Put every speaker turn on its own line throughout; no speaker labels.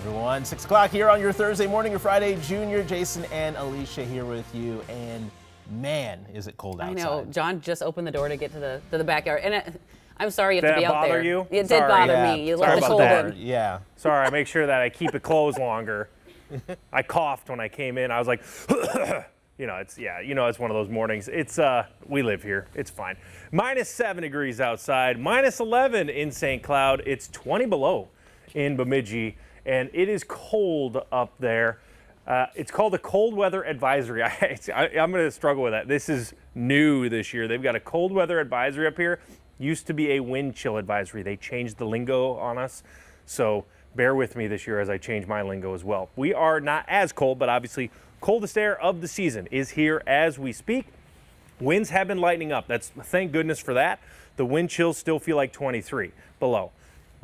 everyone. 6 o'clock here on your Thursday morning or Friday. Junior, Jason, and Alicia here with you. And man, is it cold outside.
I know. John just opened the door to get to the backyard. And I'm sorry you have to be out there.
Did that bother you?
It did bother me. You let the cold in.
Yeah.
Sorry, I make sure that I keep it closed longer. I coughed when I came in. I was like, it's one of those mornings. It's we live here. It's fine. -7 degrees outside, -11 in St. Cloud. It's 20 below in Bemidji, and it is cold up there. It's called a cold weather advisory. I'm going to struggle with that. This is new this year. They've got a cold weather advisory up here. Used to be a wind chill advisory. They changed the lingo on us, so bear with me this year as I change my lingo as well. We are not as cold, but obviously coldest air of the season is here as we speak. Winds have been lightening up. Thank goodness for that. The wind chills still feel like 23 below.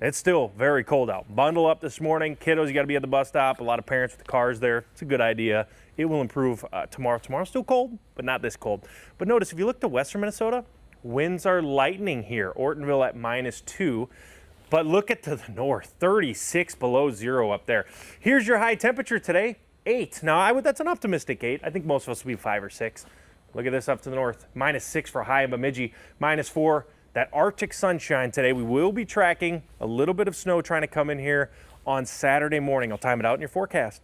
It's still very cold out. Bundle up this morning. Kiddos, you got to be at the bus stop. A lot of parents with the cars there. It's a good idea. It will improve tomorrow. Tomorrow's still cold, but not this cold. But notice, if you look to western Minnesota, winds are lightening here. Ortonville at -2. But look at to the north, 36 below zero up there. Here's your high temperature today, 8. Now, that's an optimistic 8. I think most of us will be 5 or 6. Look at this up to the north, -6 for high in Bemidji, -4. That Arctic sunshine today. We will be tracking a little bit of snow trying to come in here on Saturday morning. I'll time it out in your forecast.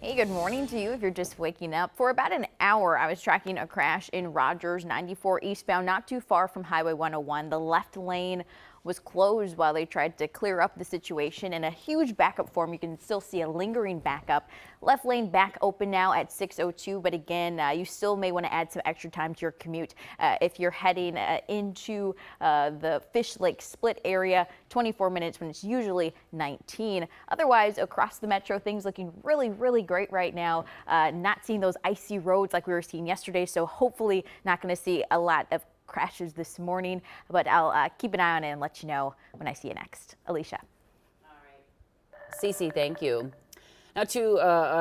Hey, good morning to you if you're just waking up. For about an hour, I was tracking a crash in Rogers 94 eastbound, not too far from Highway 101. The left lane was closed while they tried to clear up the situation. In a huge backup form, you can still see a lingering backup. Left lane back open now at 6:02, but again, you still may want to add some extra time to your commute if you're heading into the Fish Lake Split area. 24 minutes when it's usually 19. Otherwise, across the metro, things looking really, really great right now. Not seeing those icy roads like we were seeing yesterday, so hopefully not going to see a lot of crashes this morning, but I'll keep an eye on it and let you know when I see you next. Alicia.
All right. Cece, thank you. Now to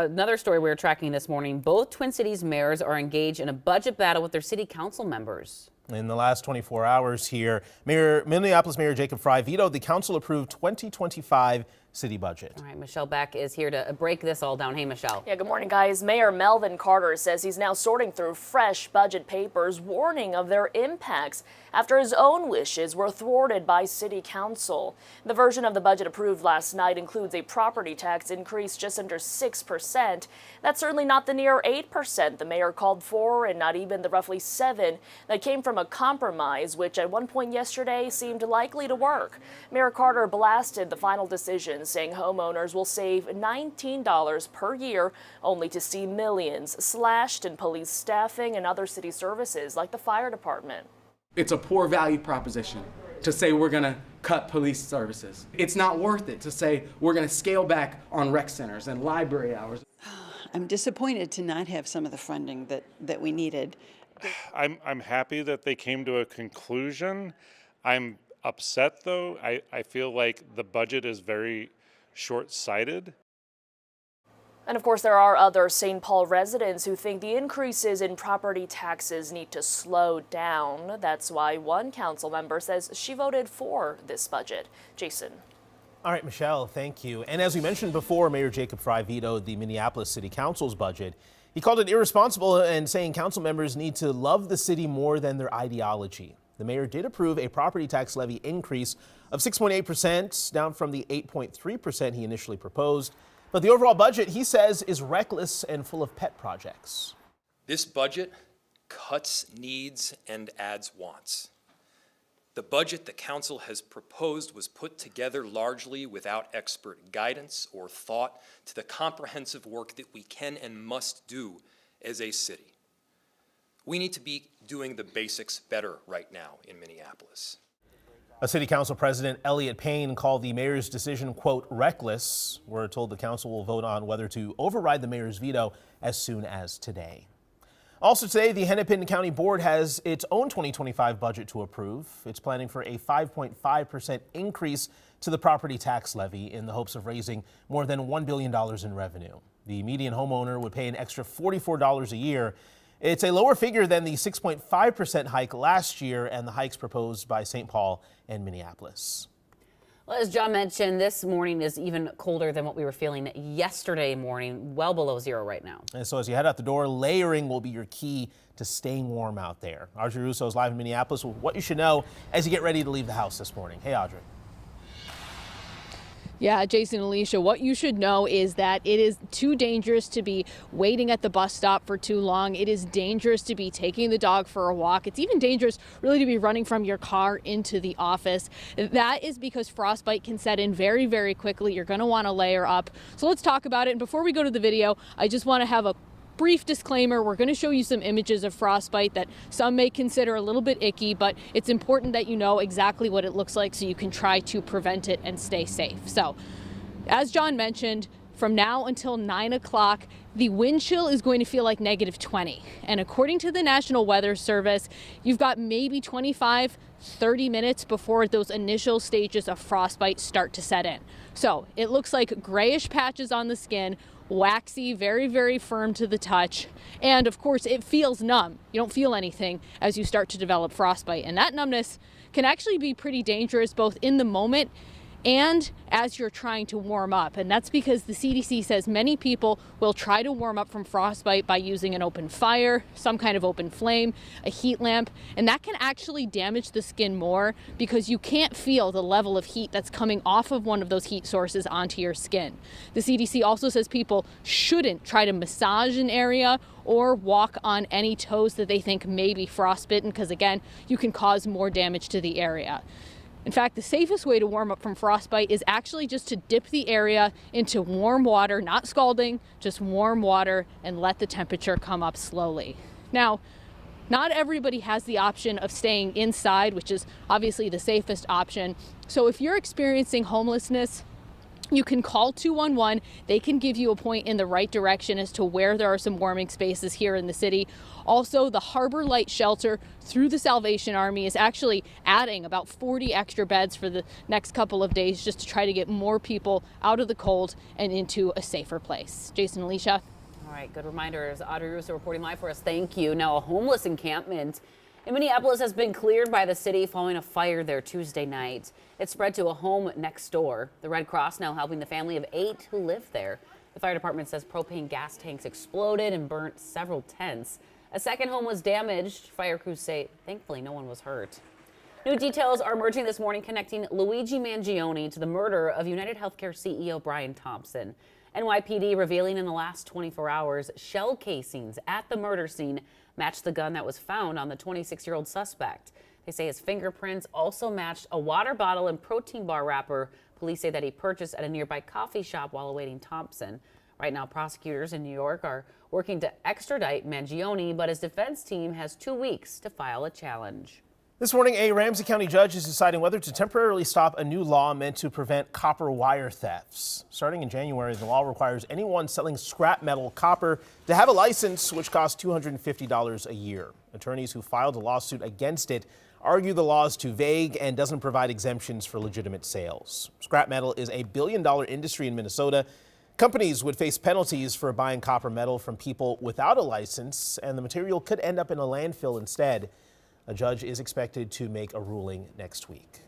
another story we were tracking this morning. Both Twin Cities mayors are engaged in a budget battle with their city council members.
In the last 24 hours here, Minneapolis Mayor Jacob Frey vetoed the council-approved 2025 city budget.
All right, Michelle Beck is here to break this all down. Hey, Michelle.
Yeah, good morning, guys. Mayor Melvin Carter says he's now sorting through fresh budget papers, warning of their impacts after his own wishes were thwarted by city council. The version of the budget approved last night includes a property tax increase just under 6%. That's certainly not the near 8% the mayor called for, and not even the roughly 7% that came from a compromise, which at one point yesterday seemed likely to work. Mayor Carter blasted the final decision, saying homeowners will save $19 per year, only to see millions slashed in police staffing and other city services like the fire department.
It's a poor value proposition to say we're going to cut police services. It's not worth it to say we're going to scale back on rec centers and library hours.
I'm disappointed to not have some of the funding that we needed.
I'm happy that they came to a conclusion. I'm upset, though. I feel like the budget is very short-sighted.
And of course, there are other St. Paul residents who think the increases in property taxes need to slow down. That's why one council member says she voted for this budget. Jason.
All right, Michelle, thank you. And as we mentioned before, Mayor Jacob Frey vetoed the Minneapolis City Council's budget. He called it irresponsible and saying council members need to love the city more than their ideology. The mayor did approve a property tax levy increase of 6.8%, down from the 8.3% he initially proposed. But the overall budget, he says, is reckless and full of pet projects.
This budget cuts needs and adds wants. The budget the council has proposed was put together largely without expert guidance or thought to the comprehensive work that we can and must do as a city. We need to be doing the basics better right now in Minneapolis.
A city council president, Elliot Payne, called the mayor's decision, quote, reckless. We're told the council will vote on whether to override the mayor's veto as soon as today. Also today, the Hennepin County Board has its own 2025 budget to approve. It's planning for a 5.5% increase to the property tax levy in the hopes of raising more than $1 billion in revenue. The median homeowner would pay an extra $44 a year. It's a lower figure than the 6.5% hike last year and the hikes proposed by St. Paul and Minneapolis.
Well, as John mentioned, this morning is even colder than what we were feeling yesterday morning, well below zero right now.
And so as you head out the door, layering will be your key to staying warm out there. Audrey Russo is live in Minneapolis with what you should know as you get ready to leave the house this morning. Hey, Audrey.
Yeah, Jason and Alicia, what you should know is that it is too dangerous to be waiting at the bus stop for too long. It is dangerous to be taking the dog for a walk. It's even dangerous really to be running from your car into the office. That is because frostbite can set in very, very quickly. You're going to want to layer up. So let's talk about it. And before we go to the video, I just want to have a brief disclaimer. We're going to show you some images of frostbite that some may consider a little bit icky, but it's important that you know exactly what it looks like so you can try to prevent it and stay safe. So, as John mentioned, from now until 9 o'clock, the wind chill is going to feel like -20. And according to the National Weather Service, you've got maybe 25-30 minutes before those initial stages of frostbite start to set in. So it looks like grayish patches on the skin, waxy, very, very firm to the touch. And of course, it feels numb. You don't feel anything as you start to develop frostbite. And that numbness can actually be pretty dangerous both in the moment and as you're trying to warm up. And that's because the CDC says many people will try to warm up from frostbite by using an open fire, some kind of open flame, a heat lamp, and that can actually damage the skin more because you can't feel the level of heat that's coming off of one of those heat sources onto your skin. The CDC also says people shouldn't try to massage an area or walk on any toes that they think may be frostbitten because, again, you can cause more damage to the area. In fact, the safest way to warm up from frostbite is actually just to dip the area into warm water, not scalding, just warm water, and let the temperature come up slowly. Now, not everybody has the option of staying inside, which is obviously the safest option. So if you're experiencing homelessness, you can call 211. They can give you a point in the right direction as to where there are some warming spaces here in the city. Also, the Harbor Light Shelter through the Salvation Army is actually adding about 40 extra beds for the next couple of days just to try to get more people out of the cold and into a safer place. Jason, Alicia.
All right, good reminders. Audrey Russo reporting live for us. Thank you. Now, a homeless encampment in Minneapolis has been cleared by the city following a fire there Tuesday night. It spread to a home next door. The Red Cross now helping the family of 8 who live there. The fire department says propane gas tanks exploded and burnt several tents. A second home was damaged. Fire crews say thankfully no one was hurt. New details are emerging this morning connecting Luigi Mangione to the murder of United Healthcare CEO Brian Thompson. NYPD revealing in the last 24 hours shell casings at the murder scene matched the gun that was found on the 26-year-old suspect. They say his fingerprints also matched a water bottle and protein bar wrapper police say that he purchased at a nearby coffee shop while awaiting Thompson. Right now, prosecutors in New York are working to extradite Mangione, but his defense team has 2 weeks to file a challenge.
This morning, a Ramsey County judge is deciding whether to temporarily stop a new law meant to prevent copper wire thefts. Starting in January, the law requires anyone selling scrap metal copper to have a license, which costs $250 a year. Attorneys who filed a lawsuit against it argue the law is too vague and doesn't provide exemptions for legitimate sales. Scrap metal is a billion-dollar industry in Minnesota. Companies would face penalties for buying copper metal from people without a license, and the material could end up in a landfill instead. A judge is expected to make a ruling next week.